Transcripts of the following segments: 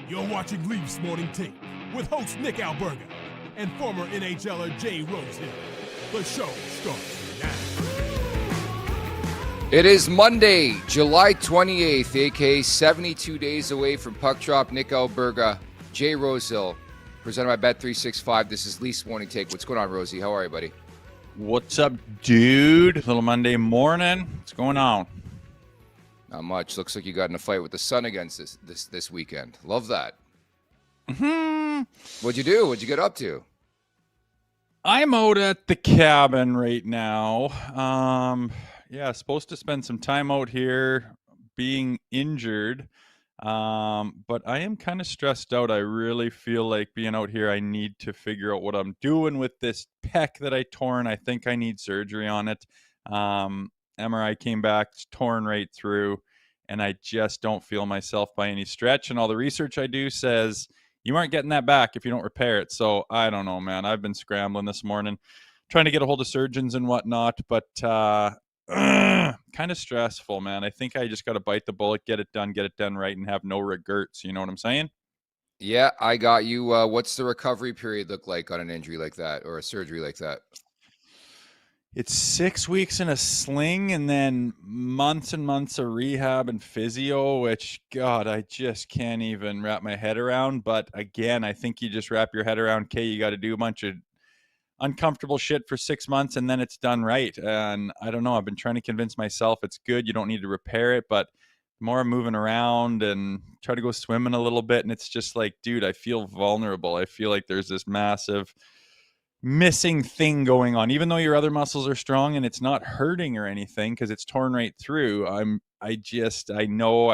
You're watching Leafs Morning Take with host Nick Alberga and former NHLer Jay Rosehill. The show starts now. It is Monday, July 28th, aka 72 days away from puck drop. Nick Alberga, Jay Rosehill, presented by Bet365. This is Leafs Morning Take. What's going on, Rosie? How are you, buddy? What's up, dude? Little Monday morning. What's going on? Not much. Looks like you got in a fight with the sun against this weekend. Love that. What'd you do? What'd you get up to? I'm out at the cabin right now. Supposed to spend some time out here being injured. But I am kind of stressed out. I really feel like being out here, I need to figure out what I'm doing with this pec that I torn. I think I need surgery on it. MRI came back, it's torn right through, and I just don't feel myself by any stretch. And all the research I do says you aren't getting that back if you don't repair it. So I don't know, man. I've been scrambling this morning, trying to get a hold of surgeons and whatnot, but kind of stressful, man. I think I just got to bite the bullet, get it done right, and have no regrets. You know what I'm saying? Yeah, I got you. What's the recovery period look like on an injury like that or a surgery like that? It's 6 weeks in a sling and then months and months of rehab and physio, which, God, I just can't even wrap my head around. But again, I think you just wrap your head around, okay, you got to do a bunch of uncomfortable shit for 6 months and then it's done right. And I don't know, I've been trying to convince myself it's good. You don't need to repair it. But the more I'm moving around and try to go swimming a little bit, and it's just like, dude, I feel vulnerable. I feel like there's this massive missing thing going on, even though your other muscles are strong and it's not hurting or anything because it's torn right through. I don't know.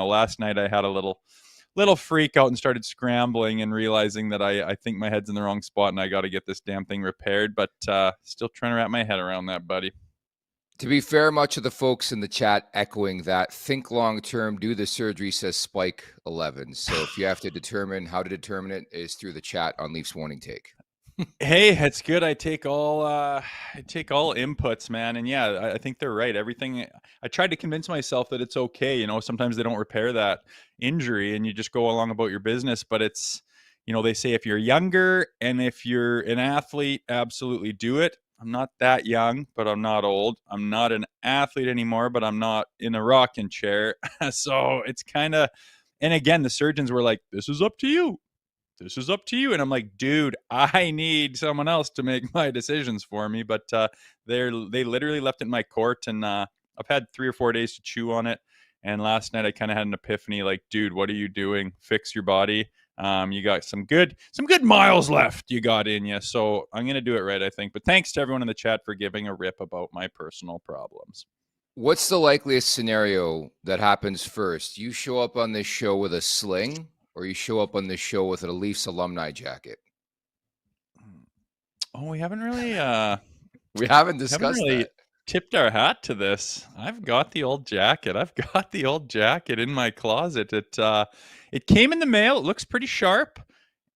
Last night I had a little freak out and started scrambling and realizing that I think my head's in the wrong spot and I got to get this damn thing repaired, but still trying to wrap my head around that, buddy. To be fair, much of the folks in the chat echoing that. Think long-term, do the surgery, says Spike 11. So if you have to determine how to determine it, is through the chat on Leafs Morning Take. Hey, it's good. I take all inputs, man. And yeah, I think they're right. Everything, I tried to convince myself that it's okay. You know, sometimes they don't repair that injury and you just go along about your business, but it's, you know, they say if you're younger and if you're an athlete, absolutely do it. I'm not that young, but I'm not old. I'm not an athlete anymore, but I'm not in a rocking chair. So it's kind of, and again, the surgeons were like, this is up to you. This is up to you. And I'm like, dude, I need someone else to make my decisions for me. But they literally left it in my court, and I've had 3 or 4 days to chew on it. And last night I kind of had an epiphany, like, dude, what are you doing? Fix your body. You got some good miles left you got in you. So I'm going to do it right, I think. But thanks to everyone in the chat for giving a rip about my personal problems. What's the likeliest scenario that happens first? You show up on this show with a sling, or you show up on this show with a Leafs alumni jacket? Oh, we haven't really we haven't discussed that. Tipped our hat to this. I've got the old jacket. In my closet. It came in the mail. It looks pretty sharp.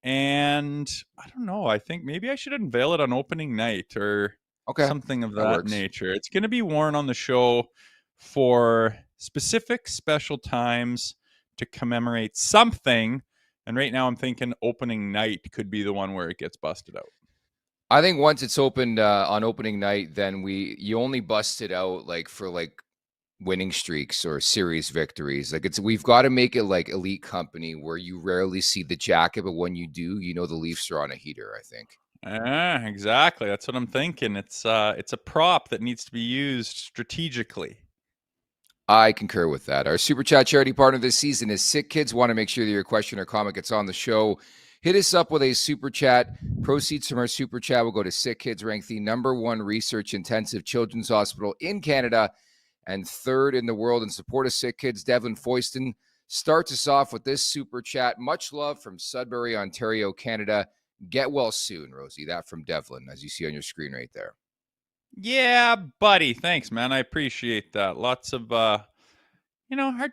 And I don't know. I think maybe I should unveil it on opening night or something of that nature. It's going to be worn on the show for specific special times to commemorate something. And right now I'm thinking opening night could be the one where it gets busted out. I think once it's opened on opening night, then you only bust it out for winning streaks or series victories. We've got to make it like Elite Company where you rarely see the jacket, but when you do, you know the Leafs are on a heater, I think. Exactly. That's what I'm thinking. It's a prop that needs to be used strategically. I concur with that. Our Super Chat charity partner this season is Sick Kids. Want to make sure that your question or comment gets on the show. Hit us up with a Super Chat. Proceeds from our Super Chat will go to Sick Kids, ranked the #1 research-intensive children's hospital in Canada and 3rd in the world in support of Sick Kids. Devlin Foyston starts us off with this Super Chat. Much love from Sudbury, Ontario, Canada. Get well soon, Rosie. That from Devlin, as you see on your screen right there. Yeah, buddy. Thanks, man. I appreciate that. Lots of, our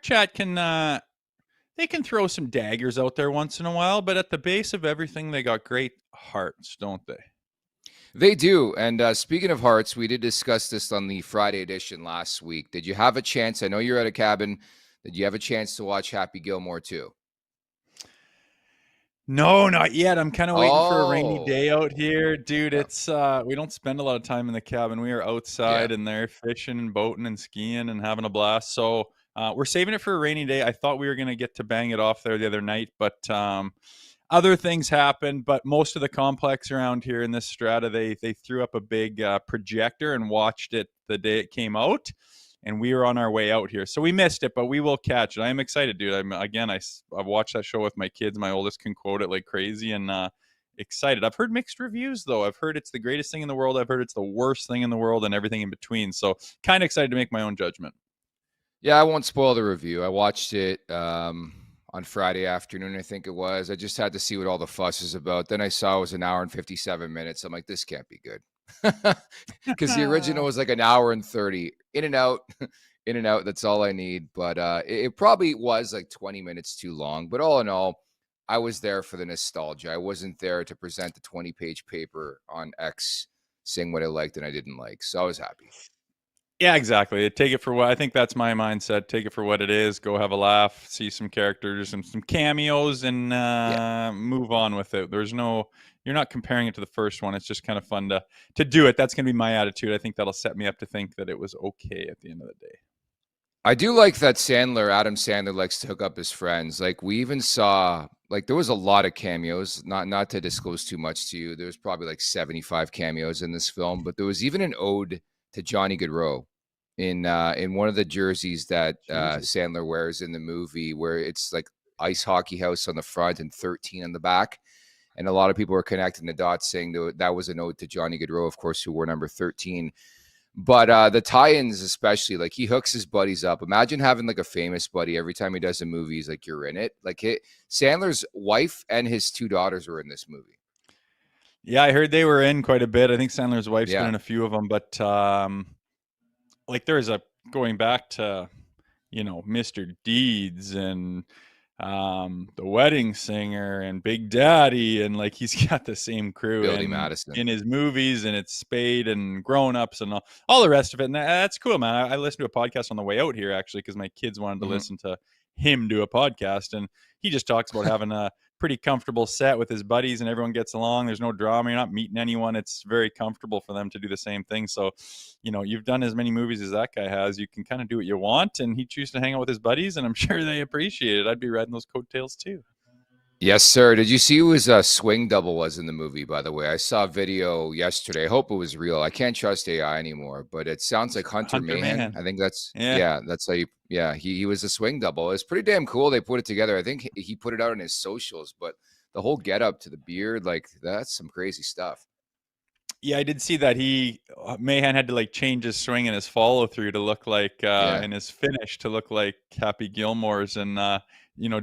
chat they can throw some daggers out there once in a while, but at the base of everything, they got great hearts, don't they? They do. And speaking of hearts, we did discuss this on the Friday edition last week. Did you have a chance? I know you're at a cabin. Did you have a chance to watch Happy Gilmore too? No, not yet. I'm kind of waiting for a rainy day Oh, out here, dude. yeah, It's we don't spend a lot of time in the cabin. We are yeah. outside and there fishing and boating and skiing and having a blast. So we're saving it for a rainy day. I thought we were gonna get to bang it off there the other night, but other things happened. But most of the complex around here in this strata, they threw up a big projector and watched it the day it came out, and we were on our way out here, so we missed it, but we will catch it. I am excited, dude. I've watched that show with my kids. My oldest can quote it like crazy, and excited. I've heard mixed reviews though. I've heard it's the greatest thing in the world. I've heard it's the worst thing in the world, and everything in between. So kind of excited to make my own judgment. Yeah, I won't spoil the review. I watched it on Friday afternoon, I think it was. I just had to see what all the fuss is about. Then I saw it was an hour and 57 minutes. I'm like, this can't be good. Because the original was like an hour and 30. In and out, in and out. That's all I need. But it probably was like 20 minutes too long. But all in all, I was there for the nostalgia. I wasn't there to present the 20-page paper on X saying what I liked and I didn't like. So I was happy. Yeah, exactly. Take it for what I think. That's my mindset. Take it for what it is. Go have a laugh, see some characters and some cameos, and Yeah. move on with it. You're not comparing it to the first one. It's just kind of fun to do it. That's going to be my attitude. I think that'll set me up to think that it was okay at the end of the day. I do like that Adam Sandler likes to hook up his friends. Like we even saw, like there was a lot of cameos, not to disclose too much to you. There was probably like 75 cameos in this film, but there was even an ode to Johnny Gaudreau in one of the jerseys that Jesus. Sandler wears in the movie, where it's like ice hockey house on the front and 13 on the back. And a lot of people were connecting the dots saying that was an ode to Johnny Gaudreau, of course, who wore number 13. But the tie-ins, especially, like he hooks his buddies up. Imagine having like a famous buddy every time he does a movie. He's like, you're in it. Like Sandler's wife and his two daughters were in this movie. Yeah, I heard they were in quite a bit. I think Sandler's wife's been Yeah. in a few of them, but like there's a going back to Mr. Deeds and The Wedding Singer and Big Daddy, and like he's got the same crew Billy Madison. in his movies, and it's Spade and Grown Ups and all the rest of it. And that's cool, man. I listened to a podcast on the way out here actually because my kids wanted to listen to him do a podcast, and he just talks about having a pretty comfortable set with his buddies and everyone gets along. There's no drama. You're not meeting anyone. It's very comfortable for them to do the same thing. So, you've done as many movies as that guy has. You can kind of do what you want, and he chooses to hang out with his buddies, and I'm sure they appreciate it. I'd be riding those coattails too. Yes, sir. Did you see who his swing double was in the movie, by the way? I saw a video yesterday. I hope it was real. I can't trust AI anymore, but it sounds like Hunter Mahan. I think that's that's how he was a swing double. It's pretty damn cool. They put it together. I think he put it out on his socials, but the whole get up to the beard, like that's some crazy stuff. Yeah, I did see that Mahan had to like change his swing and his follow through to look like and his finish to look like Happy Gilmore's, and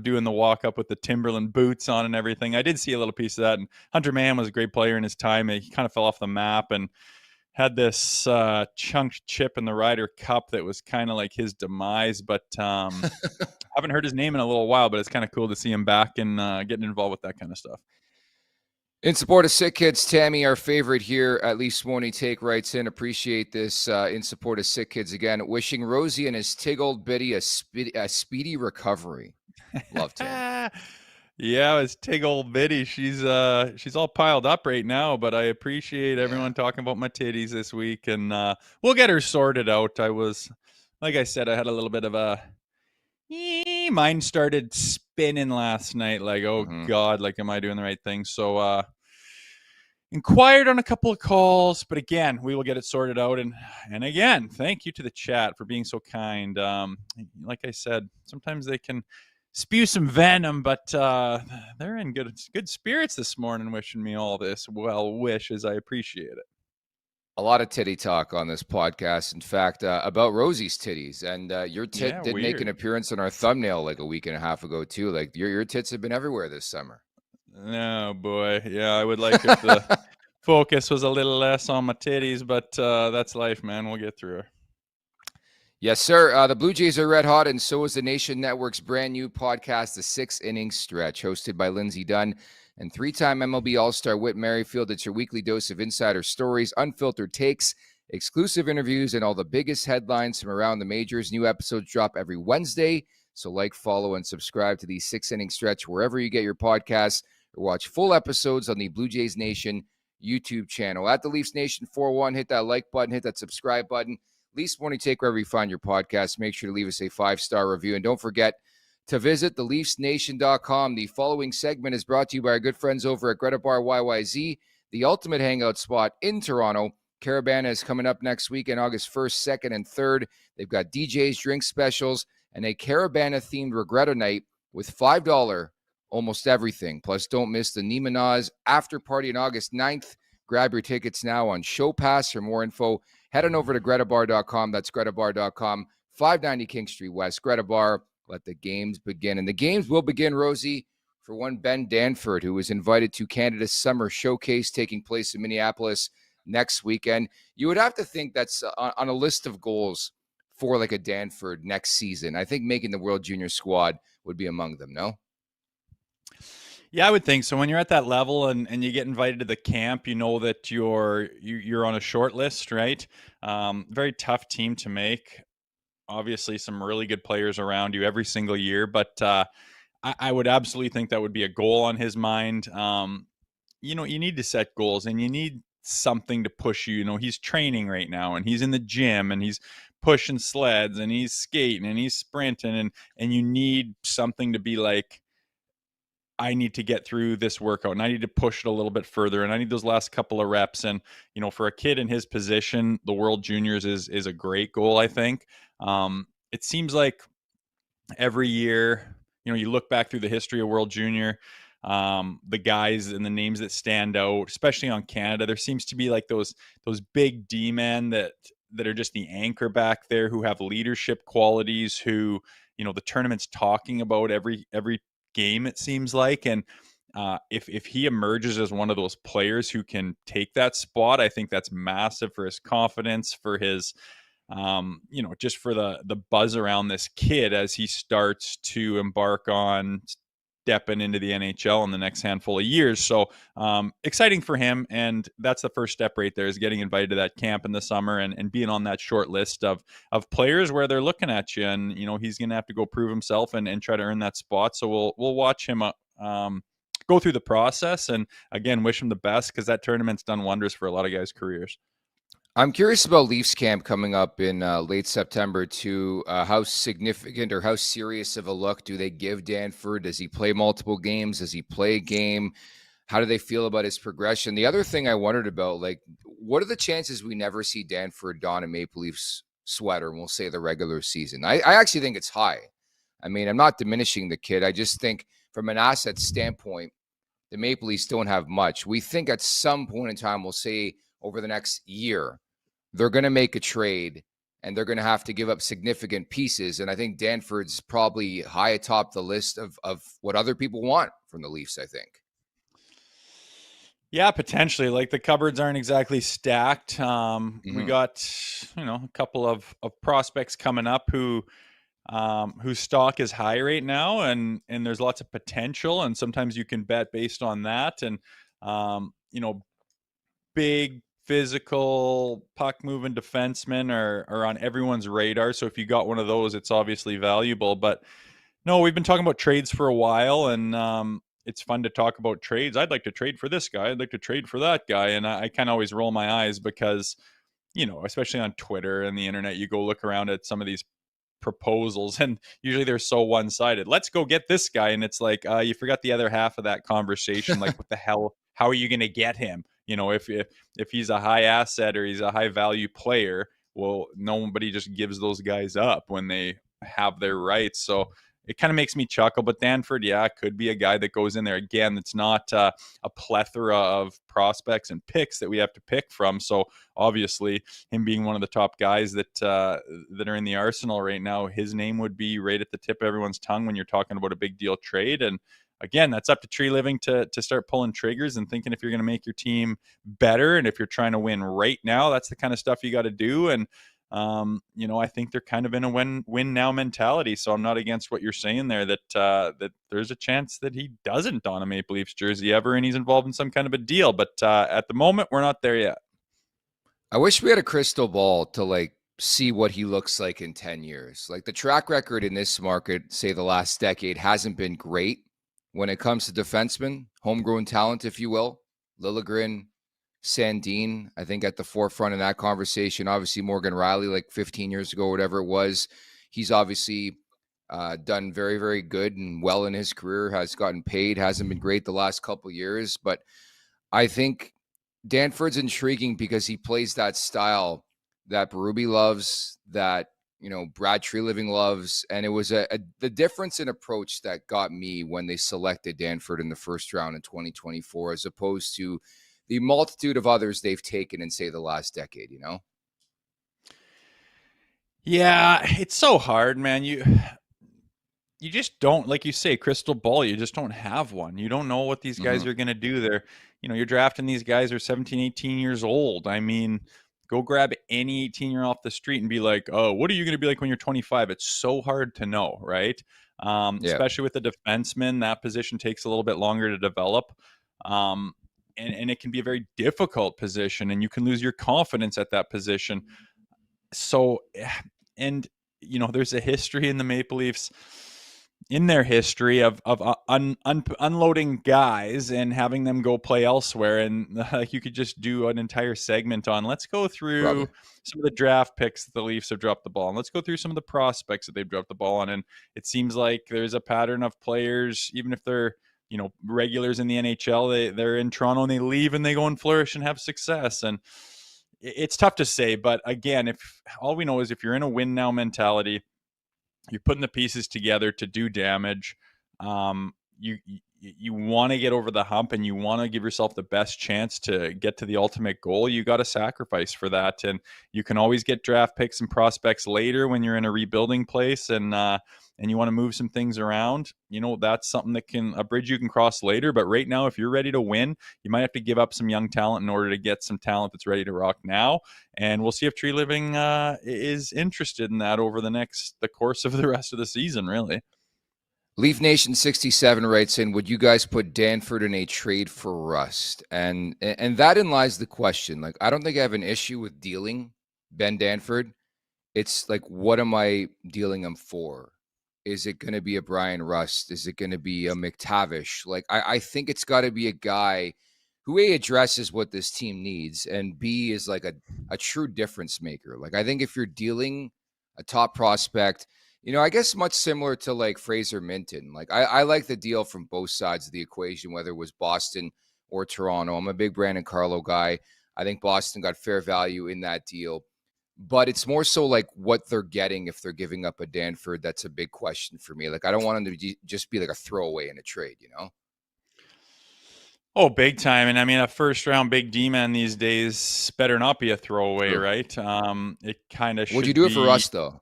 doing the walk up with the Timberland boots on and everything. I did see a little piece of that, and Hunter Mahan was a great player in his time. He kind of fell off the map and had this chunked chip in the Ryder Cup that was kind of like his demise, but haven't heard his name in a little while, but it's kind of cool to see him back and getting involved with that kind of stuff. In support of Sick Kids, Tammy, our favorite here at Leafs Morning Take, writes in, appreciate this in support of Sick Kids again. Wishing Rosie and his tig old biddy a speedy recovery. Love Tammy. Yeah, it's tig old biddy. She's all piled up right now, but I appreciate everyone talking about my titties this week, and we'll get her sorted out. Like I said, I had a little bit of a mine started spinning last night, like, oh God, like, am I doing the right thing? So inquired on a couple of calls, but again, we will get it sorted out. And again, thank you to the chat for being so kind. Like I said, sometimes they can spew some venom, but they're in good spirits this morning, wishing me all this well wishes. I appreciate it. A lot of titty talk on this podcast. In fact, about Rosie's titties, and your tit did make an appearance on our thumbnail like a week and a half ago too. Like your tits have been everywhere this summer. Oh boy, yeah, I would like if the focus was a little less on my titties, but that's life, man. We'll get through it. Yes, sir. The Blue Jays are red hot, and so is the Nation Network's brand new podcast, The 6 Inning Stretch, hosted by Lindsey Dunn and three-time MLB All-Star Whit Merrifield. It's your weekly dose of insider stories, unfiltered takes, exclusive interviews, and all the biggest headlines from around the majors. New episodes drop every Wednesday, so like, follow, and subscribe to the 6 Inning Stretch wherever you get your podcasts. or watch full episodes on the Blue Jays Nation YouTube channel. At the Leafs Nation 41, hit that like button, hit that subscribe button. Leafs Morning Take wherever you find your podcast. Make sure to leave us a 5-star review. And don't forget to visit theleafsnation.com. The following segment is brought to you by our good friends over at Greta Bar YYZ, the ultimate hangout spot in Toronto. Caravana is coming up next weekend, August 1st, 2nd, and 3rd. They've got DJs, drink specials, and a Caravana-themed Regretta night with $5 almost everything. Plus, don't miss the Nimanaz after party on August 9th. Grab your tickets now on Show Pass. For more info, head on over to gretabar.com. That's gretabar.com, 590 King Street West. Greta Bar, let the games begin. And the games will begin, Rosie, for one Ben Danford, who was invited to Canada's Summer Showcase taking place in Minneapolis next weekend. You would have to think that's on a list of goals for like a Danford next season. I think making the World Junior squad would be among them, no? Yeah, I would think so. When you're at that level and you get invited to the camp, you know that you're on a short list, right? Very tough team to make. Obviously, some really good players around you every single year, but I would absolutely think that would be a goal on his mind. You need to set goals, and you need something to push you. He's training right now, and he's in the gym, and he's pushing sleds, and he's skating, and he's sprinting, and you need something to be like, I need to get through this workout, and I need to push it a little bit further, and I need those last couple of reps. And for a kid in his position, the World Juniors is a great goal, I think. It seems like every year, you look back through the history of World Junior, the guys and the names that stand out, especially on Canada, there seems to be like those big D men that are just the anchor back there, who have leadership qualities, who the tournament's talking about every game, it seems like. And if he emerges as one of those players who can take that spot, I think that's massive for his confidence, for his just for the buzz around this kid as he starts to embark on stepping into the NHL in the next handful of years. So exciting for him. And that's the first step right there, is getting invited to that camp in the summer and being on that short list of players where they're looking at you. And, he's going to have to go prove himself and try to earn that spot. So we'll watch him go through the process, and again, wish him the best, because that tournament's done wonders for a lot of guys' careers. I'm curious about Leafs camp coming up in late September too. How significant or how serious of a look do they give Danford? Does he play multiple games? Does he play a game? How do they feel about his progression? The other thing I wondered about, like, what are the chances we never see Danford don a Maple Leafs sweater, and we'll say the regular season? I actually think it's high. I mean, I'm not diminishing the kid. I just think from an asset standpoint, the Maple Leafs don't have much. We think at some point in time, we'll say over the next year, they're going to make a trade, and they're going to have to give up significant pieces. And I think Danford's probably high atop the list of what other people want from the Leafs, I think. Yeah, potentially. Like, the cupboards aren't exactly stacked. We got, a couple of prospects coming up whose stock is high right now, and there's lots of potential. And sometimes you can bet based on that. And, big, physical, puck-moving defensemen are on everyone's radar. So if you got one of those, it's obviously valuable. But no, we've been talking about trades for a while, and it's fun to talk about trades. I'd like to trade for this guy. I'd like to trade for that guy. And I kind of always roll my eyes because, especially on Twitter and the internet, you go look around at some of these proposals, and usually they're so one-sided. Let's go get this guy. And it's like, you forgot the other half of that conversation. Like, what the hell? How are you going to get him? If he's a high asset or he's a high value player, well, nobody just gives those guys up when they have their rights. So it kind of makes me chuckle. But Danford, could be a guy that goes in there. Again, it's not a plethora of prospects and picks that we have to pick from. So obviously, him being one of the top guys that are in the arsenal right now, his name would be right at the tip of everyone's tongue when you're talking about a big deal trade. And again, that's up to Tree Living to start pulling triggers and thinking if you're going to make your team better, and if you're trying to win right now, that's the kind of stuff you got to do. And I think they're kind of in a win now mentality. So I'm not against what you're saying there, that there's a chance that he doesn't don a Maple Leafs jersey ever, and he's involved in some kind of a deal. But at the moment, we're not there yet. I wish we had a crystal ball to see what he looks like in 10 years. Like, the track record in this market, say the last decade, hasn't been great when it comes to defensemen, homegrown talent, if you will. Liljegren, Sandin, I think at the forefront in that conversation. Obviously, Morgan Riley, like 15 years ago, whatever it was. He's obviously done very, very good and well in his career, has gotten paid, hasn't been great the last couple of years. But I think Danford's intriguing because he plays that style that Berube loves, that Brad Treliving loves, and it was the difference in approach that got me when they selected Danford in the first round in 2024, as opposed to the multitude of others they've taken in, say, the last decade. Yeah, it's so hard, man. You just don't, like you say, crystal ball. You just don't have one. You don't know what these guys are going to do. You're drafting these guys who are 17, 18 years old. I mean, go grab any 18-year off the street and be like, oh, what are you going to be like when you're 25? It's so hard to know, right? Especially with the defenseman, that position takes a little bit longer to develop. And it can be a very difficult position, and you can lose your confidence at that position. So, and there's a history in the Maple Leafs, in their history of unloading guys and having them go play elsewhere. And you could just do an entire segment on, let's go through some of the draft picks that the Leafs have dropped the ball on. Let's go through some of the prospects that they've dropped the ball on. And it seems like there's a pattern of players, even if they're, regulars in the NHL, they're in Toronto and they leave and they go and flourish and have success. And it's tough to say, but again, if all we know is if you're in a win now mentality, you're putting the pieces together to do damage. You want to get over the hump and you want to give yourself the best chance to get to the ultimate goal. You got to sacrifice for that. And you can always get draft picks and prospects later when you're in a rebuilding place and you want to move some things around. That's something a bridge you can cross later. But right now, if you're ready to win, you might have to give up some young talent in order to get some talent that's ready to rock now. And we'll see if Treliving is interested in that over the course of the rest of the season, really. Leaf Nation 67 writes in, would you guys put Danford in a trade for Rust? And therein lies the question. Like, I don't think I have an issue with dealing Ben Danford. It's like, what am I dealing him for? Is it going to be a Brian Rust? Is it going to be a McTavish? Like, I think it's got to be a guy who A, addresses what this team needs, and B, is like a true difference maker. Like, I think if you're dealing a top prospect, I guess much similar to like Fraser Minton. Like, I like the deal from both sides of the equation, whether it was Boston or Toronto. I'm a big Brandon Carlo guy. I think Boston got fair value in that deal. But it's more so like what they're getting if they're giving up a Danford. That's a big question for me. Like, I don't want him to just be like a throwaway in a trade, Oh, big time. And I mean, a first round big D-man these days better not be a throwaway, True. Right? It kind of should be. Would you do it for us, though?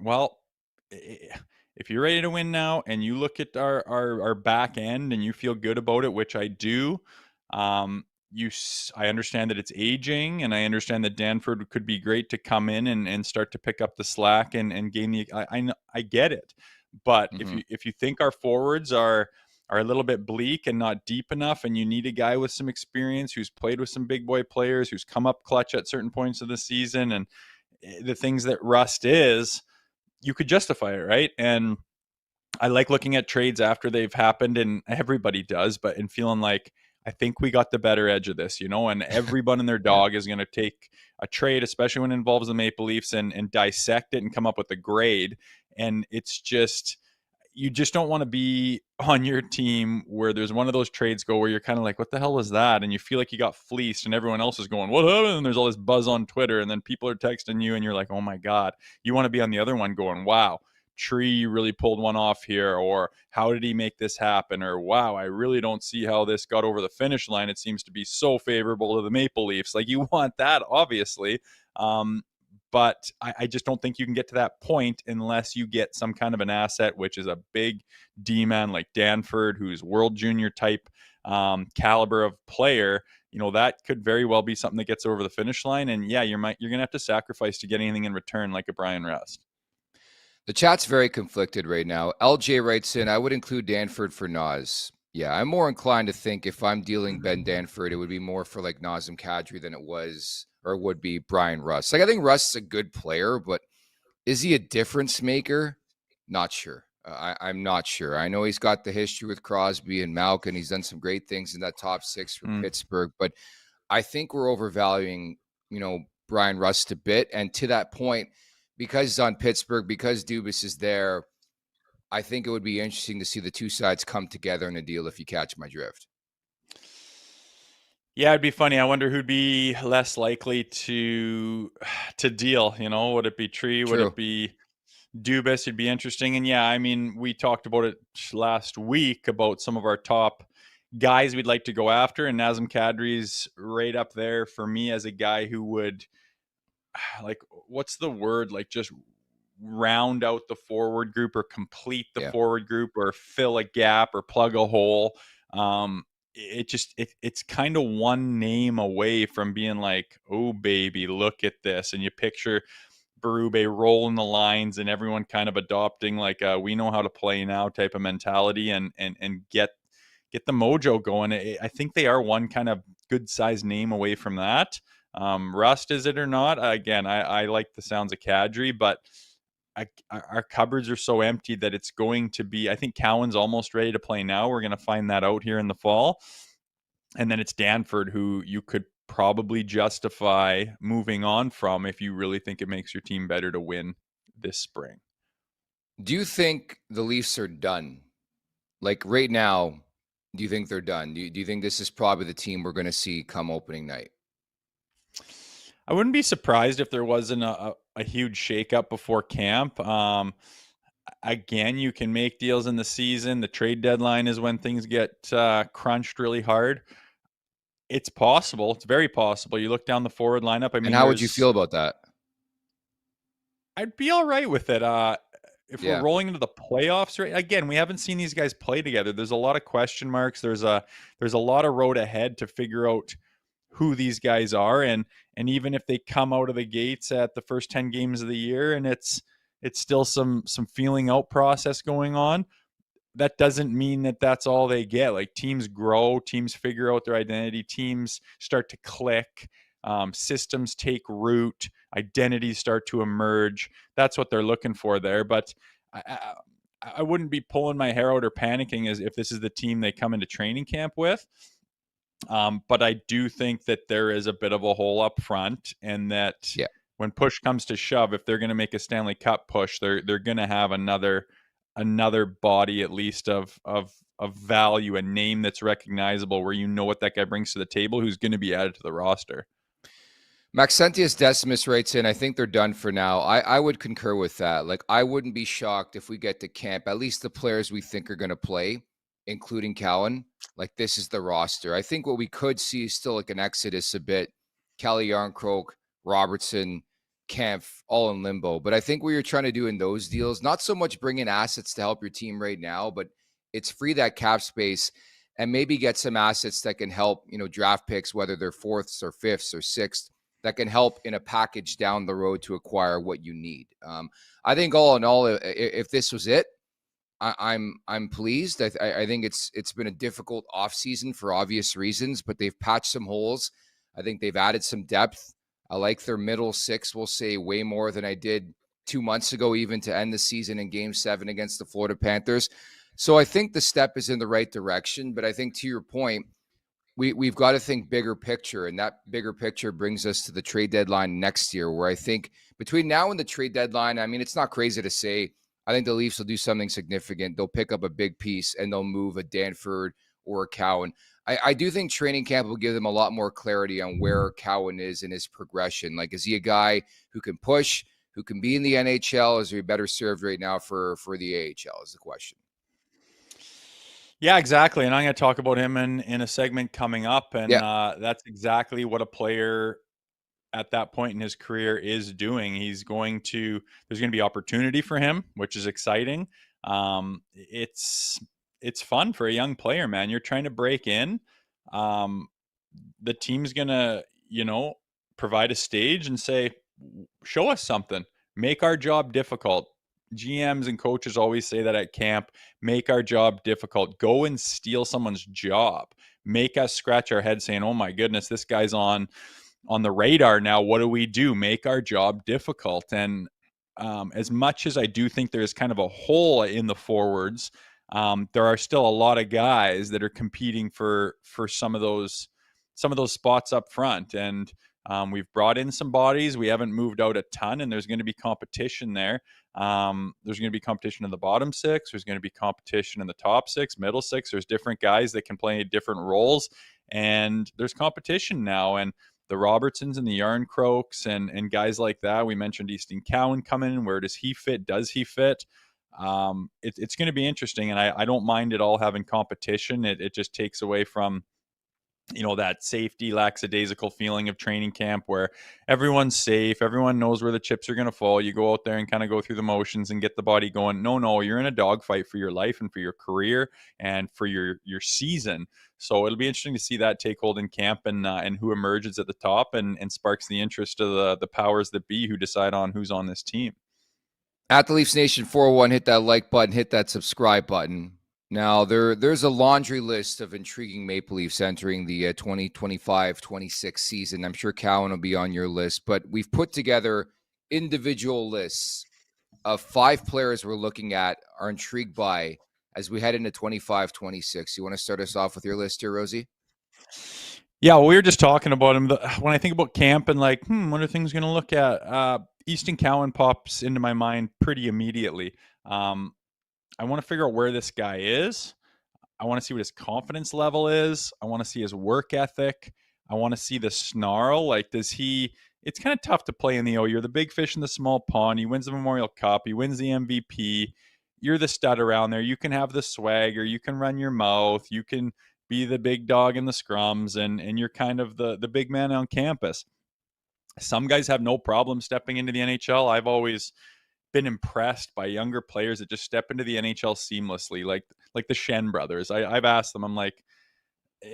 Well, if you're ready to win now and you look at our back end and you feel good about it, which I do, I understand that it's aging, and I understand that Danford could be great to come in and start to pick up the slack and gain the. I get it, but if you think our forwards are a little bit bleak and not deep enough, and you need a guy with some experience who's played with some big boy players, who's come up clutch at certain points of the season, and the things that Rust is, you could justify it, right? And I like looking at trades after they've happened, and everybody does, but in feeling like, I think we got the better edge of this, and everyone and their dog is going to take a trade, especially when it involves the Maple Leafs, and dissect it and come up with a grade. And it's just, you just don't want to be on your team where there's one of those trades where you're kind of like, what the hell was that? And you feel like you got fleeced, and everyone else is going, what happened? And there's all this buzz on Twitter, and then people are texting you, and you're like, oh my God. You want to be on the other one going, wow, Tree really pulled one off here, or how did he make this happen, or wow, I really don't see how this got over the finish line. It seems to be so favorable to the Maple Leafs. Like, you want that, obviously. But I just don't think you can get to that point unless you get some kind of an asset, which is a big D-man like Danford, who's world junior type caliber of player. That could very well be something that gets over the finish line. And yeah, you're going to have to sacrifice to get anything in return, like a Brian Rust. The chat's very conflicted right now. LJ writes in, I would include Danford for Nas. Yeah, I'm more inclined to think if I'm dealing Ben Danford, it would be more for like Nazem Kadri than it would be Brian Rust. Like, I think Rust's a good player, but is he a difference maker? Not sure. I'm not sure. I know he's got the history with Crosby and Malkin. He's done some great things in that top six for Pittsburgh, but I think we're overvaluing, Brian Rust a bit. And to that point, because he's on Pittsburgh, because Dubas is there, I think it would be interesting to see the two sides come together in a deal, if you catch my drift. Yeah, it'd be funny. I wonder who'd be less likely to deal. Would it be Tree? Would it be Dubas? It'd be interesting. And yeah, I mean, we talked about it last week about some of our top guys we'd like to go after, and Nazem Kadri's right up there for me as a guy who would, like, what's the word? Like, just round out the forward group or complete the forward group or fill a gap or plug a hole. It's kind of one name away from being like, oh baby, look at this. And you picture Berube rolling the lines and everyone kind of adopting like a we know how to play now type of mentality and get the mojo going. I think they are one kind of good sized name away from that. Rust, is it or not? Again, I like the sounds of Kadri, but our cupboards are so empty that it's going to be, I think Cowan's almost ready to play now. We're going to find that out here in the fall. And then it's Danford, who you could probably justify moving on from if you really think it makes your team better to win this spring. Do you think the Leafs are done? Like right now, do you think they're done? Do you think this is probably the team we're going to see come opening night? I wouldn't be surprised if there wasn't a huge shakeup before camp. Again, you can make deals in the season. The trade deadline is when things get crunched really hard. It's possible. It's very possible. You look down the forward lineup. I mean, and how would you feel about that? I'd be all right with it. If we're rolling into the playoffs, right? Again, we haven't seen these guys play together. There's a lot of question marks. There's a lot of road ahead to figure out who these guys are, and even if they come out of the gates at the first 10 games of the year and it's still some feeling out process going on, that doesn't mean that that's all they get. Like, teams grow, teams figure out their identity, teams start to click, systems take root, identities start to emerge. That's what they're looking for there. But I wouldn't be pulling my hair out or panicking as if this is the team they come into training camp with. But I do think that there is a bit of a hole up front, and that when push comes to shove, if they're going to make a Stanley Cup push, they're going to have another body at least of value, a name that's recognizable, where you know what that guy brings to the table, who's going to be added to the roster. Maxentius Decimus writes in, I think they're done for now. I would concur with that. Like, I wouldn't be shocked if we get to camp, at least the players we think are going to play, including Cowan, like this is the roster. I think what we could see is still like an exodus a bit. Kelly Yarncroke, Robertson, Kempf, all in limbo. But I think what you're trying to do in those deals, not so much bring in assets to help your team right now, but it's free that cap space and maybe get some assets that can help, draft picks, whether they're fourths or fifths or sixth, that can help in a package down the road to acquire what you need. I think all in all, if this was it, I'm pleased. I think it's been a difficult offseason for obvious reasons, but they've patched some holes. I think they've added some depth. I like their middle six, we'll say, way more than I did 2 months ago, even to end the season in Game 7 against the Florida Panthers. So I think the step is in the right direction. But I think, to your point, we've got to think bigger picture, and that bigger picture brings us to the trade deadline next year, where I think between now and the trade deadline, I mean, it's not crazy to say, I think the Leafs will do something significant. They'll pick up a big piece and they'll move a Danford or a Cowan. I do think training camp will give them a lot more clarity on where Cowan is in his progression. Like, is he a guy who can push, who can be in the NHL? Is he better served right now for the AHL is the question. Yeah, exactly. And I'm going to talk about him in a segment coming up. And that's exactly what a player at that point in his career is doing. There's going to be opportunity for him, which is exciting. It's fun for a young player, man. You're trying to break in. The team's going to, provide a stage and say, show us something, make our job difficult. GMs and coaches always say that at camp, make our job difficult, go and steal someone's job, make us scratch our head saying, oh my goodness, this guy's on the radar now. What do we do? Make our job difficult. And as much as I do think there's kind of a hole in the forwards, there are still a lot of guys that are competing for some of those spots up front. And we've brought in some bodies. We haven't moved out a ton, and there's going to be competition there. There's going to be competition in the bottom six. There's going to be competition in the top six, middle six. There's different guys that can play different roles, and there's competition now. And the Robertsons and the Yarn Croaks and guys like that. We mentioned Easton Cowan coming in. Where does he fit? Does he fit? It's going to be interesting, and I don't mind it all having competition. It just takes away from that safety, lackadaisical feeling of training camp where everyone's safe, everyone knows where the chips are going to fall. You go out there and kind of go through the motions and get the body going. No, you're in a dogfight for your life and for your career and for your season. So it'll be interesting to see that take hold in camp and who emerges at the top and sparks the interest of the powers that be who decide on who's on this team. At the Leafs Nation 401, hit that like button, hit that subscribe button. Now, there's a laundry list of intriguing Maple Leafs entering the 2025-26 season. I'm sure Cowan will be on your list, but we've put together individual lists of 5 players we're looking at, are intrigued by as we head into 25-26. You want to start us off with your list here, Rosie? Yeah, well, we were just talking about him. When I think about camp and what are things going to look at? Easton Cowan pops into my mind pretty immediately. I want to figure out where this guy is. I want to see what his confidence level is. I want to see his work ethic. I want to see the snarl. It's kind of tough to play in the O. You're the big fish in the small pond. He wins the Memorial Cup. He wins the MVP. You're the stud around there. You can have the swagger. You can run your mouth. You can be the big dog in the scrums, and you're kind of the big man on campus. Some guys have no problem stepping into the NHL. I've always been impressed by younger players that just step into the NHL seamlessly, like the Shen brothers. I've asked them, I'm like,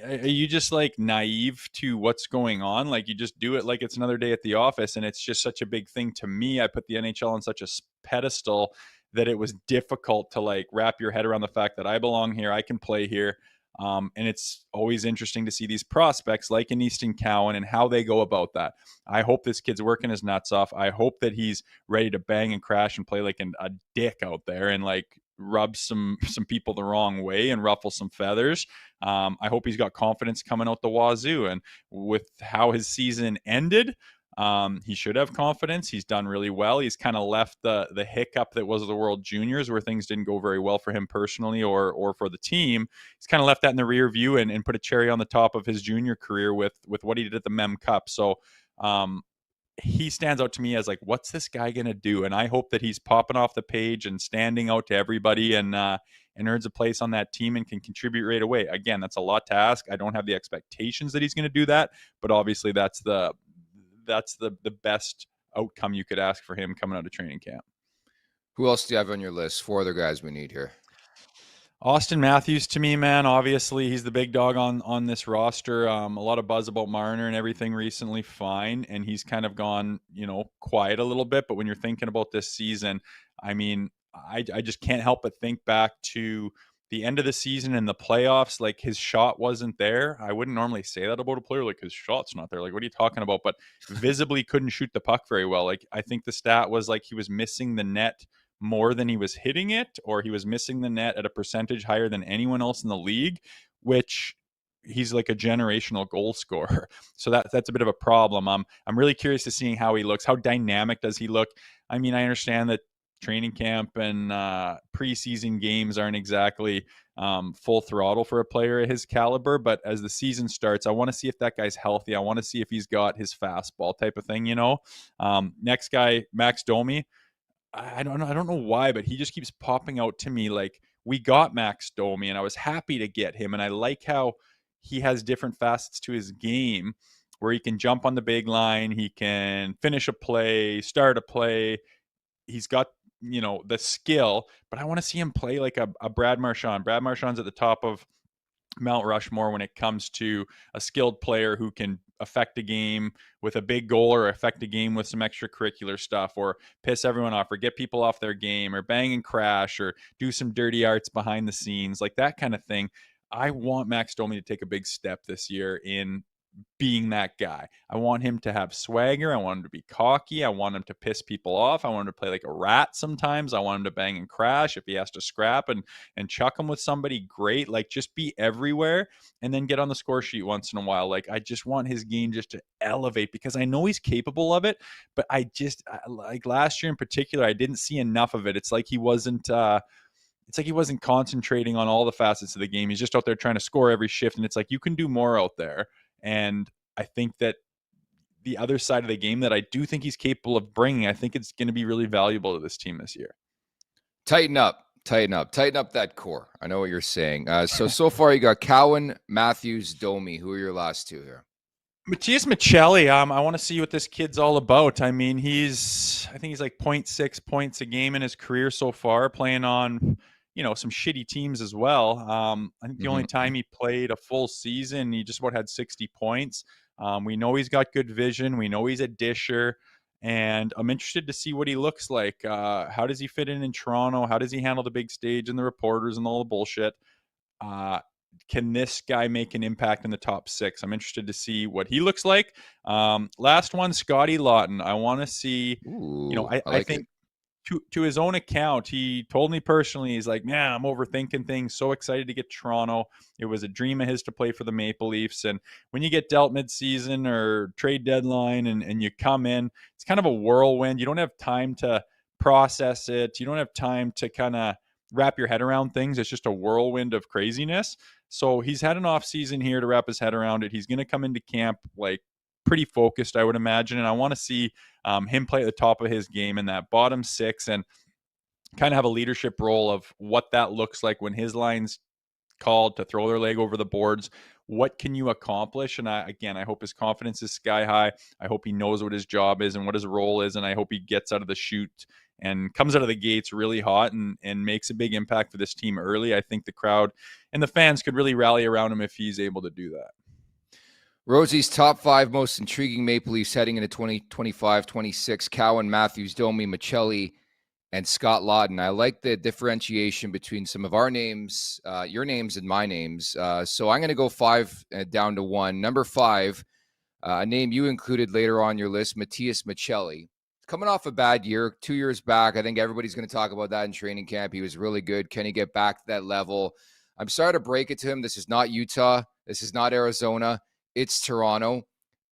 are you just naive to what's going on? You just do it like it's another day at the office. And it's just such a big thing to me. I put the NHL on such a pedestal that it was difficult to wrap your head around the fact that I belong here. I can play here. And it's always interesting to see these prospects like an Easton Cowan and how they go about that. I hope this kid's working his nuts off. I hope that he's ready to bang and crash and play like a dick out there and rub some people the wrong way and ruffle some feathers. I hope he's got confidence coming out the wazoo. And with how his season ended, he should have confidence. He's done really well. He's kind of left the hiccup that was the World Juniors, where things didn't go very well for him personally or for the team. He's kind of left that in the rear view and put a cherry on the top of his junior career with what he did at the Mem Cup. So he stands out to me as what's this guy going to do? And I hope that he's popping off the page and standing out to everybody and earns a place on that team and can contribute right away. Again, that's a lot to ask. I don't have the expectations that he's going to do that, but obviously that's the best outcome you could ask for him coming out of training camp. Who else do you have on your list? 4 other guys we need here. Austin Matthews, to me, man, obviously he's the big dog on this roster. A lot of buzz about Marner and everything recently, fine. And he's kind of gone, quiet a little bit. But when you're thinking about this season, I mean, I just can't help but think back to the end of the season and the playoffs. His shot wasn't there. I wouldn't normally say that about a player, his shot's not there. What are you talking about? But visibly couldn't shoot the puck very well. I think the stat was he was missing the net more than he was hitting it, or he was missing the net at a percentage higher than anyone else in the league, which he's a generational goal scorer. So that's a bit of a problem. I'm really curious to seeing how he looks. How dynamic does he look? I mean, I understand that training camp and preseason games aren't exactly full throttle for a player of his caliber, but as the season starts, I want to see if that guy's healthy. I want to see if he's got his fastball type of thing, Next guy, Max Domi. I don't know why, but he just keeps popping out to me. We got Max Domi, and I was happy to get him, and I like how he has different facets to his game where he can jump on the big line, he can finish a play, start a play. He's got the skill, but I want to see him play like a Brad Marchand. Brad Marchand's at the top of Mount Rushmore when it comes to a skilled player who can affect a game with a big goal or affect a game with some extracurricular stuff or piss everyone off or get people off their game or bang and crash or do some dirty arts behind the scenes, that kind of thing. I want Max Domi to take a big step this year in being that guy. I want him to have swagger. I want him to be cocky. I want him to piss people off. I want him to play like a rat sometimes. I want him to bang and crash. If he has to scrap and chuck him with somebody, great. Like, just be everywhere and then get on the score sheet once in a while. Like, I just want his game just to elevate because I know he's capable of it, but like last year in particular, I didn't see enough of it. It's like he wasn't concentrating on all the facets of the game. He's just out there trying to score every shift. And it's like, you can do more out there. And I think that the other side of the game that I do think he's capable of bringing, I think it's going to be really valuable to this team this year. Tighten up that core. I know what you're saying. So far you got Cowan, Matthews, Domi. Who are your last two here? Matias Michelli, I want to see what this kid's all about. I mean, I think he's like 0.6 points a game in his career so far, playing on, some shitty teams as well. I think the only time he played a full season, he just about had 60 points. We know he's got good vision. We know he's a disher. And I'm interested to see what he looks like. How does he fit in Toronto? How does he handle the big stage and the reporters and all the bullshit? Can this guy make an impact in the top six? I'm interested to see what he looks like. Last one, Scotty Lawton. I want to see, I think to his own account, he told me personally, he's like, man, I'm overthinking things. So excited to get Toronto. It was a dream of his to play for the Maple Leafs. And when you get dealt midseason or trade deadline and you come in, it's kind of a whirlwind. You don't have time to process it. You don't have time to kind of wrap your head around things. It's just a whirlwind of craziness. So he's had an off season here to wrap his head around it. He's going to come into camp like pretty focused, I would imagine. And I want to see him play at the top of his game in that bottom six and kind of have a leadership role of what that looks like when his line's called to throw their leg over the boards. What can you accomplish? And I hope his confidence is sky high. I hope he knows what his job is and what his role is. And I hope he gets out of the chute and comes out of the gates really hot and makes a big impact for this team early. I think the crowd and the fans could really rally around him if he's able to do that. Rosie's top 5 most intriguing Maple Leafs heading into 2025-26, Cowan, Matthews, Domi, Michelli, and Scott Lawton. I like the differentiation between some of our names, your names and my names. So I'm going to go 5 down to 1. Number 5, a name you included later on your list, Matias Michelli. Coming off a bad year, 2 years back. I think everybody's going to talk about that in training camp. He was really good. Can he get back to that level? I'm sorry to break it to him. This is not Utah. This is not Arizona. It's Toronto.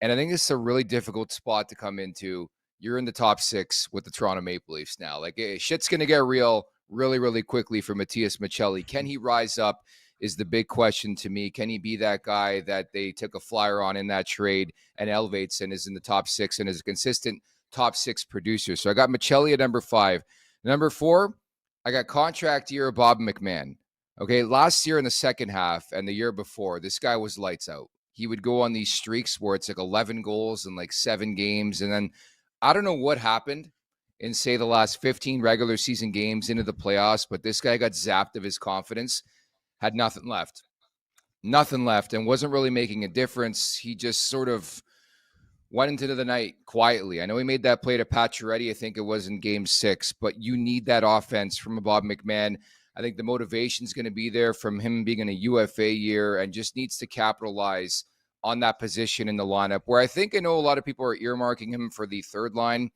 And I think this is a really difficult spot to come into. You're in the top 6 with the Toronto Maple Leafs now. Like, shit's going to get real really, really quickly for Matias Michelli. Can he rise up is the big question to me. Can he be that guy that they took a flyer on in that trade and elevates and is in the top 6 and is a consistent top 6 producer? So I got Michelli at number 5. Number 4, I got contract year of Bob McMahon. Okay, last year in the second half and the year before, this guy was lights out. He would go on these streaks where it's like 11 goals in like 7 games. And then I don't know what happened in, say, the last 15 regular season games into the playoffs, but this guy got zapped of his confidence, had nothing left, and wasn't really making a difference. He just sort of went into the night quietly. I know he made that play to Pacioretty, I think it was in game 6, but you need that offense from a Bob McMahon. I think the motivation is going to be there from him being in a UFA year and just needs to capitalize on that position in the lineup, where I know a lot of people are earmarking him for the third line.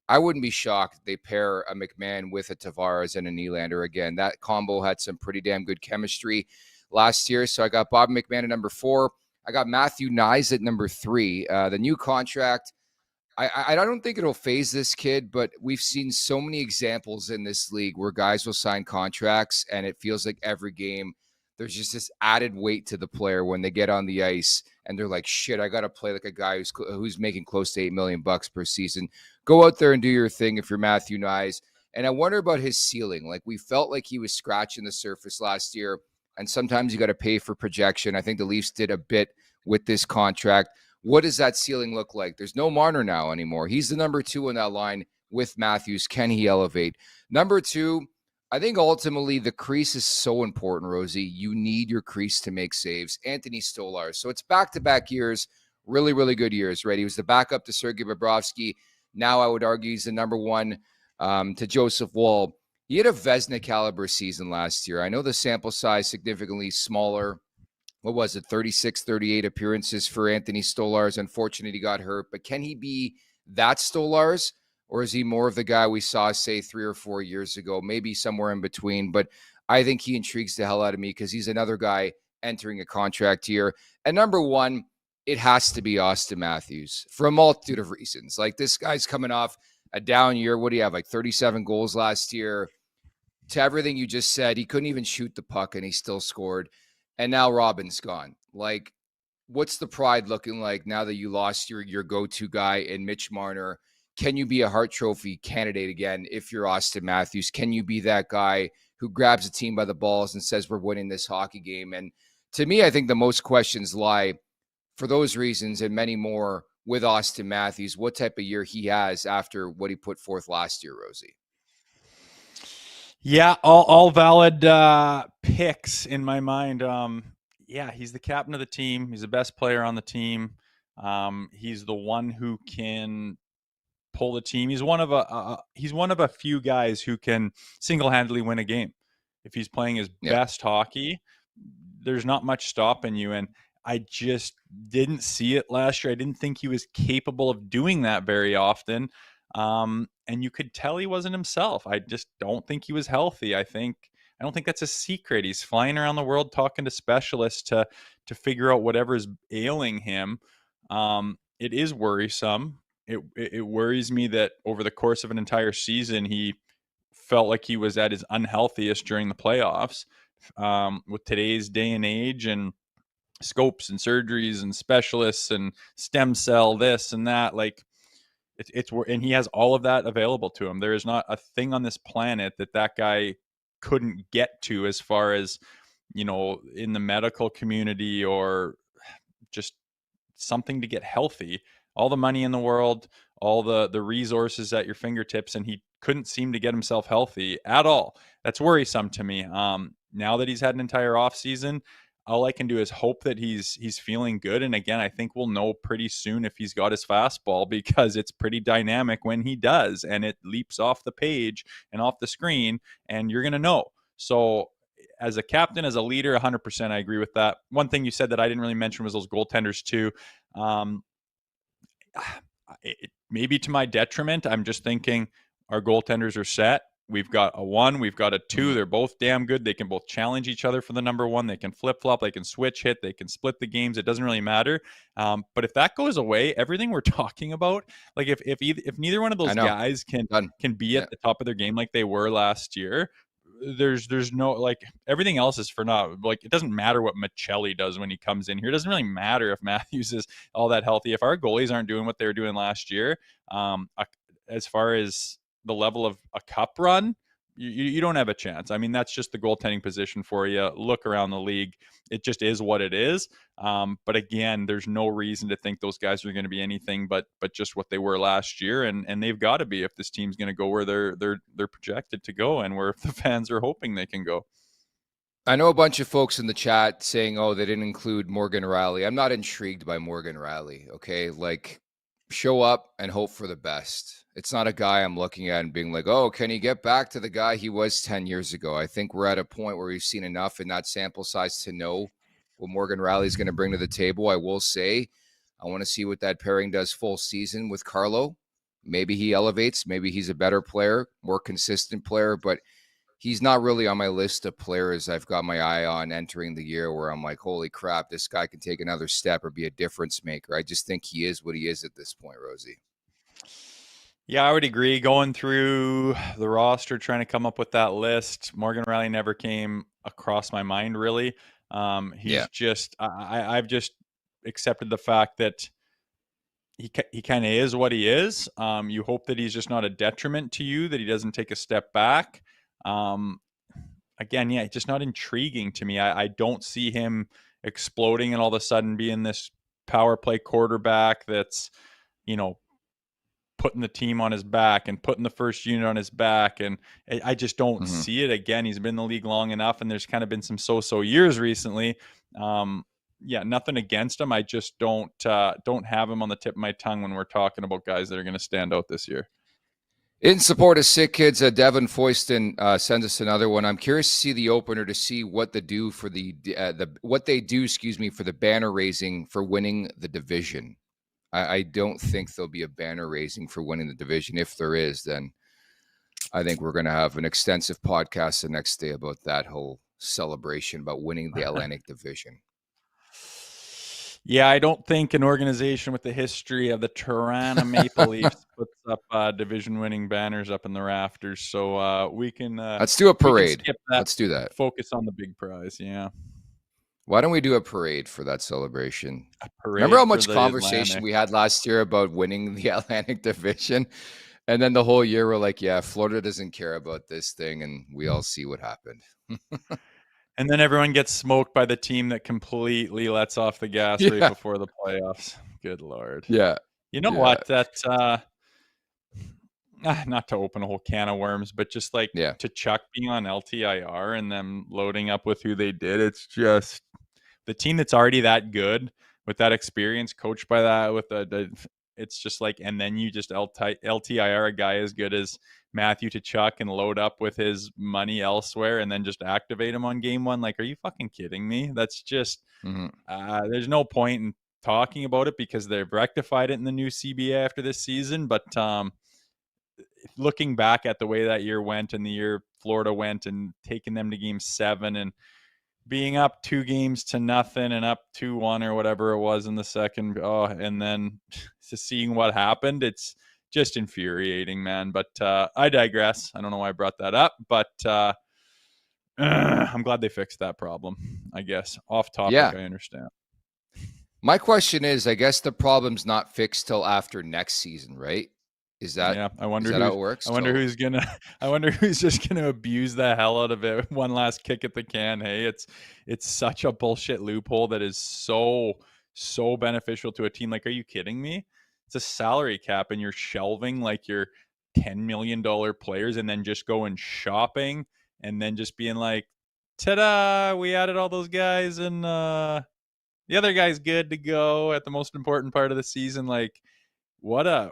I wouldn't be shocked if they pair a McMahon with a Tavares and a Nylander again. That combo had some pretty damn good chemistry last year. So I got Bob McMahon at number 4. I got Matthew Knies at number 3. The new contract, I don't think it'll phase this kid, but we've seen so many examples in this league where guys will sign contracts and it feels like every game there's just this added weight to the player when they get on the ice and they're like, shit, I got to play like a guy who's making close to $8 million per season. Go out there and do your thing if you're Matthew Knies. And I wonder about his ceiling. Like, we felt like he was scratching the surface last year, and sometimes you got to pay for projection. I think the Leafs did a bit with this contract. What does that ceiling look like? There's no Marner now anymore. He's the number 2 on that line with Matthews. Can he elevate? Number 2, I think ultimately the crease is so important, Rosie. You need your crease to make saves. Anthony Stolar. So it's back-to-back years, really, really good years, right? He was the backup to Sergei Bobrovsky. Now I would argue he's the number 1 to Joseph Woll. He had a Vezina caliber season last year. I know the sample size significantly smaller what was it, 36, 38 appearances for Anthony Stolarz. Unfortunately, he got hurt. But can he be that Stolarz? Or is he more of the guy we saw, say, 3 or 4 years ago? Maybe somewhere in between. But I think he intrigues the hell out of me because he's another guy entering a contract year. And number one, it has to be Auston Matthews for a multitude of reasons. Like, this guy's coming off a down year. What do you have, like 37 goals last year? To everything you just said, he couldn't even shoot the puck and he still scored. And now Robin's gone. Like, what's the pride looking like now that you lost your go-to guy in Mitch Marner? Can you be a Hart Trophy candidate again if you're Auston Matthews? Can you be that guy who grabs a team by the balls and says, we're winning this hockey game? And to me, I think the most questions lie for those reasons and many more with Auston Matthews, what type of year he has after what he put forth last year, Rosie. Yeah, all valid picks in my mind. Yeah, he's the captain of the team. He's the best player on the team. He's the one who can pull the team. He's one of a few guys who can single-handedly win a game. If he's playing his best hockey, there's not much stopping you. And I just didn't see it last year. I didn't think he was capable of doing that very often. And you could tell he wasn't himself. I just don't think he was healthy. I don't think that's a secret. He's flying around the world talking to specialists to figure out whatever is ailing him. It is worrisome. It worries me that over the course of an entire season, he felt like he was at his unhealthiest during the playoffs. With today's day and age and scopes and surgeries and specialists and stem cell this and that, like it's and he has all of that available to him. There is not a thing on this planet that guy couldn't get to as far as, in the medical community or just something to get healthy. All the money in the world, all the resources at your fingertips, and he couldn't seem to get himself healthy at all. That's worrisome to me. Now that he's had an entire off season, all I can do is hope that he's feeling good. And again, I think we'll know pretty soon if he's got his fastball, because it's pretty dynamic when he does, and it leaps off the page and off the screen, and you're going to know. So as a captain, as a leader, 100%, I agree with that. One thing you said that I didn't really mention was those goaltenders too. Maybe to my detriment, I'm just thinking our goaltenders are set. We've got a 1, we've got a 2. They're both damn good. They can both challenge each other for the number 1. They can flip-flop. They can switch hit. They can split the games. It doesn't really matter. But if that goes away, everything we're talking about, like if neither one of those guys can be at the top of their game like they were last year, there's no, like, everything else is for naught. Like, it doesn't matter what Michelli does when he comes in here. It doesn't really matter if Matthews is all that healthy. If our goalies aren't doing what they were doing last year, as far as the level of a cup run, you don't have a chance. I mean, that's just the goaltending position for you. Look around the league. It just is what it is. But again, there's no reason to think those guys are going to be anything but just what they were last year. And they've got to be if this team's going to go where they're projected to go and where the fans are hoping they can go. I know a bunch of folks in the chat saying, oh, they didn't include Morgan Rielly. I'm not intrigued by Morgan Rielly. Okay. Like, show up and hope for the best. It's not a guy I'm looking at and being like, oh, can he get back to the guy he was 10 years ago? I think we're at a point where we've seen enough in that sample size to know what Morgan Rielly is going to bring to the table. I will say, I want to see what that pairing does full season with Carlo. Maybe he elevates. Maybe he's a better player, more consistent player, but he's not really on my list of players I've got my eye on entering the year where I'm like, holy crap, this guy can take another step or be a difference maker. I just think he is what he is at this point, Rosie. Yeah, I would agree. Going through the roster, trying to come up with that list, Morgan Rielly never came across my mind, really. I've just accepted the fact that he kind of is what he is. You hope that he's just not a detriment to you, that he doesn't take a step back. Again, yeah, just not intriguing to me. I don't see him exploding and all of a sudden being this power play quarterback that's, putting the team on his back and putting the first unit on his back. And I just don't see it. Again, he's been in the league long enough, and there's kind of been some so-so years recently. Yeah, nothing against him. I just don't have him on the tip of my tongue when we're talking about guys that are going to stand out this year. In support of Sick Kids, Devin Foyston sends us another one. I'm curious to see the opener to see what they do for the for the banner raising for winning the division. I don't think there'll be a banner raising for winning the division. If there is, then I think we're going to have an extensive podcast the next day about that whole celebration about winning the Atlantic Division. Yeah, I don't think an organization with the history of the Toronto Maple Leafs puts up division-winning banners up in the rafters. So we can let's do a parade. Skip that. Let's do that. Focus on the big prize. Yeah. Why don't we do a parade for that celebration? A parade. Remember how much conversation we had last year about winning the Atlantic Division? And then the whole year we're like, yeah, Florida doesn't care about this thing. And we all see what happened. And then everyone gets smoked by the team that completely lets off the gas right before the playoffs. Good Lord. Yeah. You know what? That not to open a whole can of worms, but just like to Chuck being on LTIR and them loading up with who they did. It's just the team that's already that good with that experience, coached by that with it's just like, and then you just LTIR a guy as good as Matthew to Chuck and load up with his money elsewhere and then just activate him on game one. Like, are you fucking kidding me? That's just, there's no point in talking about it because they've rectified it in the new CBA after this season. But looking back at the way that year went and the year Florida went and taking them to game 7 and being up 2-0 and up 2-1 or whatever it was in the second. And then just seeing what happened, it's just infuriating, man. But I digress. I don't know why I brought that up, but I'm glad they fixed that problem, I guess. Off topic, I understand. My question is, I guess the problem's not fixed till after next season, right? Is that I wonder how it works? I wonder who's just gonna abuse the hell out of it. One last kick at the can. Hey, it's such a bullshit loophole that is so beneficial to a team. Like, are you kidding me? It's a salary cap and you're shelving like your $10 million players and then just going shopping and then just being like, ta-da, we added all those guys and the other guy's good to go at the most important part of the season. Like, what a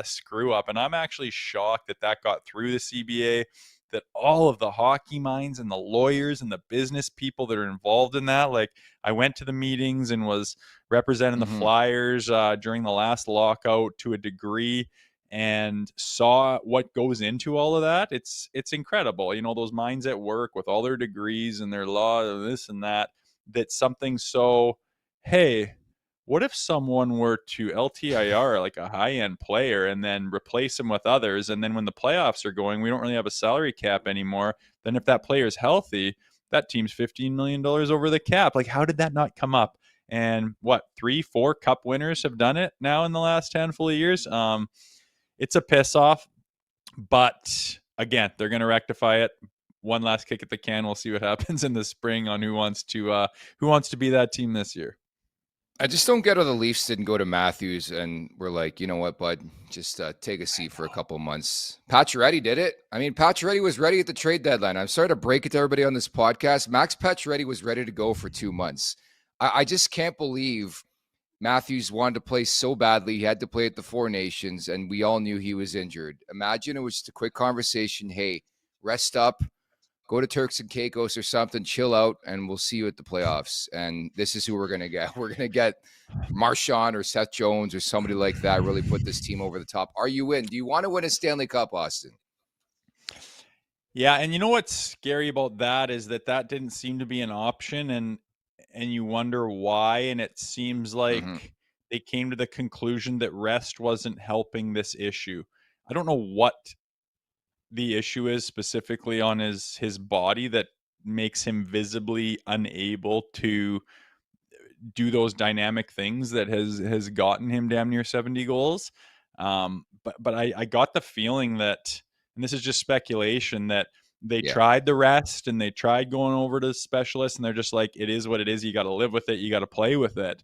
screw up. And I'm actually shocked that got through the CBA, that all of the hockey minds and the lawyers and the business people that are involved in that, like, I went to the meetings and was representing the Flyers during the last lockout to a degree and saw what goes into all of that. It's incredible. You know, those minds at work with all their degrees and their law, this and that something so, hey, what if someone were to LTIR like a high-end player and then replace him with others, and then when the playoffs are going, we don't really have a salary cap anymore. Then if that player is healthy, that team's $15 million over the cap. Like, how did that not come up? And 3-4 cup winners have done it now in the last handful of years. It's a piss off, but again, they're going to rectify it. One last kick at the can. We'll see what happens in the spring on who wants to be that team this year. I just don't get how the Leafs didn't go to Matthews and were like, you know what, bud, just take a seat for a couple months. Pacioretty did it. I mean, Pacioretty was ready at the trade deadline. I'm sorry to break it to everybody on this podcast. Max Pacioretty was ready to go for 2 months. I just can't believe Matthews wanted to play so badly. He had to play at the Four Nations, and we all knew he was injured. Imagine it was just a quick conversation. Hey, rest up. Go to Turks and Caicos or something, chill out, and we'll see you at the playoffs. And this is who we're going to get. We're going to get Marchand or Seth Jones or somebody like that, really put this team over the top. Are you in? Do you want to win a Stanley Cup, Austin? Yeah, and you know what's scary about that is that didn't seem to be an option, and you wonder why, and it seems like they came to the conclusion that rest wasn't helping this issue. I don't know what the issue is specifically on his body that makes him visibly unable to do those dynamic things that has gotten him damn near 70 goals. But I got the feeling that, and this is just speculation, that they tried the rest and they tried going over to specialists, and they're just like, it is what it is. You got to live with it. You got to play with it,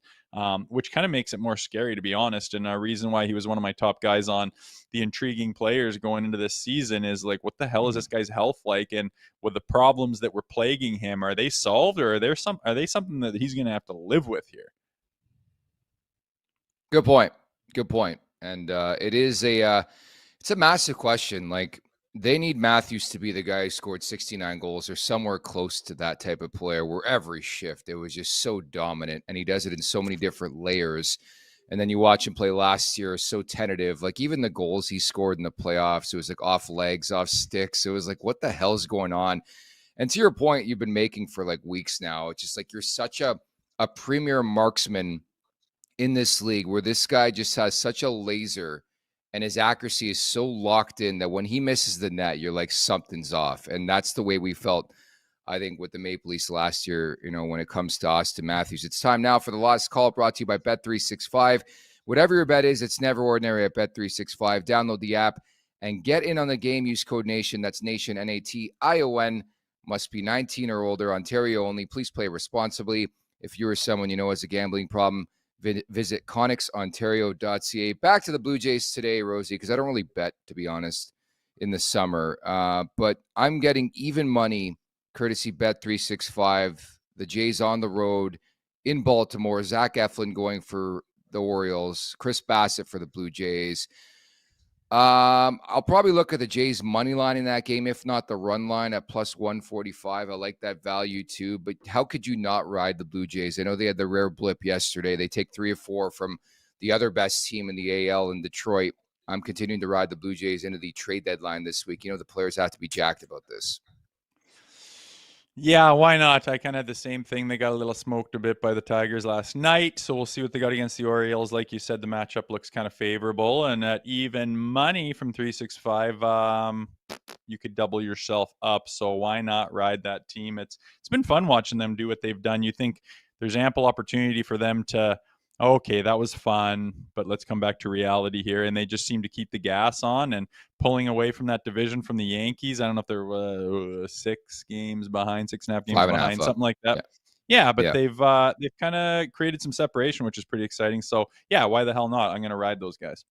which kind of makes it more scary, to be honest. And a reason why he was one of my top guys on the intriguing players going into this season is like, what the hell is this guy's health like? And with the problems that were plaguing him, are they solved, or are they something that he's going to have to live with here? Good point. And it is a It's a massive question. Like, they need Matthews to be the guy who scored 69 goals or somewhere close to that type of player where every shift, it was just so dominant. And he does it in so many different layers. And then you watch him play last year, so tentative. Like, even the goals he scored in the playoffs, it was like off legs, off sticks. It was like, what the hell's going on? And to your point, you've been making for like weeks now. It's just like you're such a premier marksman in this league where this guy just has such a laser and his accuracy is so locked in that when he misses the net, you're like, something's off. And that's the way we felt, I think, with the Maple Leafs last year, when it comes to Austin Matthews. It's time now for the last call, brought to you by Bet365. Whatever your bet is, it's never ordinary at Bet365. Download the app and get in on the game. Use code NATION. That's NATION, NATION. Must be 19 or older. Ontario only. Please play responsibly. If you or someone you know has a gambling problem, visit connexontario.ca. Back to the Blue Jays today, Rosie, because I don't really bet, to be honest, in the summer. But I'm getting even money, courtesy Bet365. The Jays on the road in Baltimore. Zach Eflin going for the Orioles. Chris Bassett for the Blue Jays. I'll probably look at the Jays money line in that game, if not the run line at plus 145. I like that value too, but how could you not ride the Blue Jays? I know they had the rare blip yesterday. They take 3 or 4 from the other best team in the AL in Detroit. I'm continuing to ride the Blue Jays into the trade deadline this week. The players have to be jacked about this. Yeah, why not? I kind of had the same thing. They got a little smoked a bit by the Tigers last night, so we'll see what they got against the Orioles. Like you said, the matchup looks kind of favorable, and at even money from 365, you could double yourself up. So why not ride that team? It's been fun watching them do what they've done. You think there's ample opportunity for them to, okay, that was fun, but let's come back to reality here. And they just seem to keep the gas on and pulling away from that division from the Yankees. I don't know if they're 6 games behind, 6.5 games behind, something like that. Yeah, but they've kind of created some separation, which is pretty exciting. So yeah, why the hell not? I'm going to ride those guys.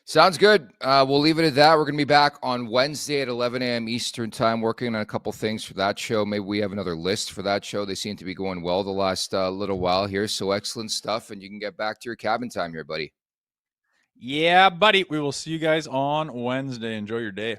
Sounds good. We'll leave it at that. We're going to be back on Wednesday at 11 a.m. Eastern time, working on a couple things for that show. Maybe we have another list for that show. They seem to be going well the last little while here. So excellent stuff. And you can get back to your cabin time here, buddy. Yeah, buddy. We will see you guys on Wednesday. Enjoy your day.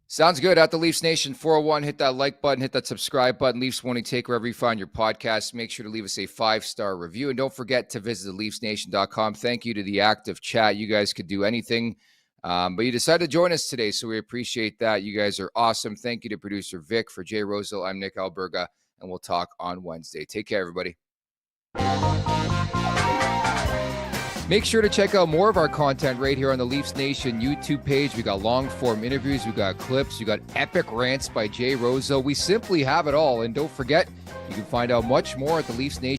Sounds good. At the Leafs Nation 401, hit that like button, hit that subscribe button. Leafs Morning Take wherever you find your podcast. Make sure to leave us a 5-star review. And don't forget to visit theleafsnation.com. Thank you to the active chat. You guys could do anything, but you decided to join us today, so we appreciate that. You guys are awesome. Thank you to producer Vic. For Jay Rosehill, I'm Nick Alberga, and we'll talk on Wednesday. Take care, everybody. Make sure to check out more of our content right here on the Leafs Nation YouTube page. We got long-form interviews, we got clips, we got epic rants by Jay Rosehill. We simply have it all. And don't forget, you can find out much more at the Leafs Nation.